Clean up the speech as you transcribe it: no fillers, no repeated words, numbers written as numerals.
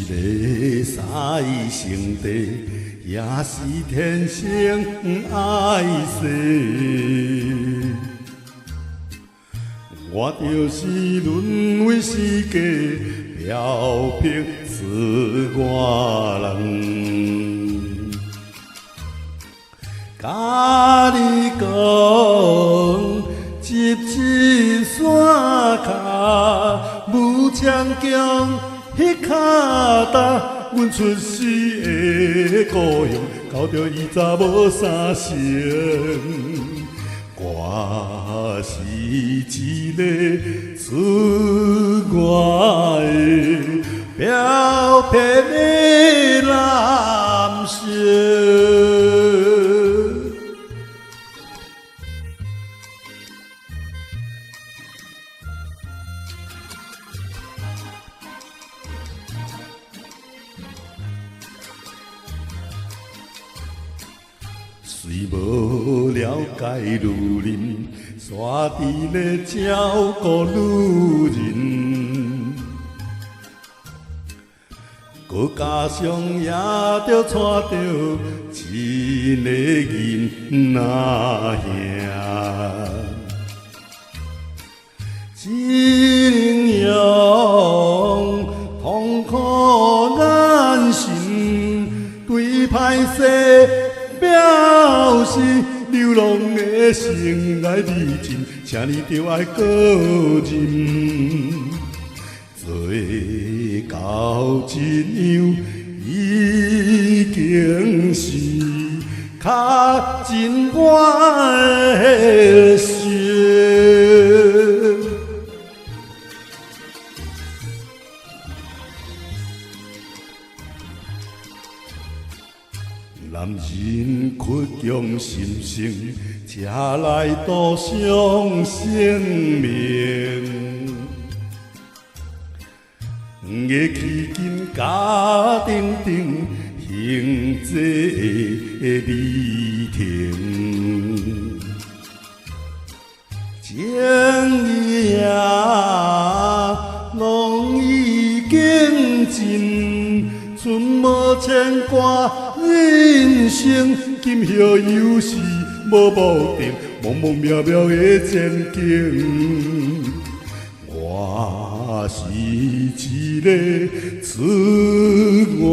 个三义兄弟，也是天生爱世。我就是沦为世界漂泊自我人。甲你讲，集七山脚，武昌江。迄脚踏，阮出世的故乡，交着伊早无三成。我是一个出外的漂泊的男性。虽无了解女人，煞伫咧照顾女人，搁加上也着带着一个囡仔兄，一样痛苦眼神对歹势。表示流浪的心爱历尽，请你着爱个人，做到这样已经是较真我的心。男人屈强心性，才来赌上生命。月起紧家庭中，行这的理听，情义也拢已经尽，剩无牵挂。人生今宵又是无目的，茫茫渺渺的前景。我是一个出外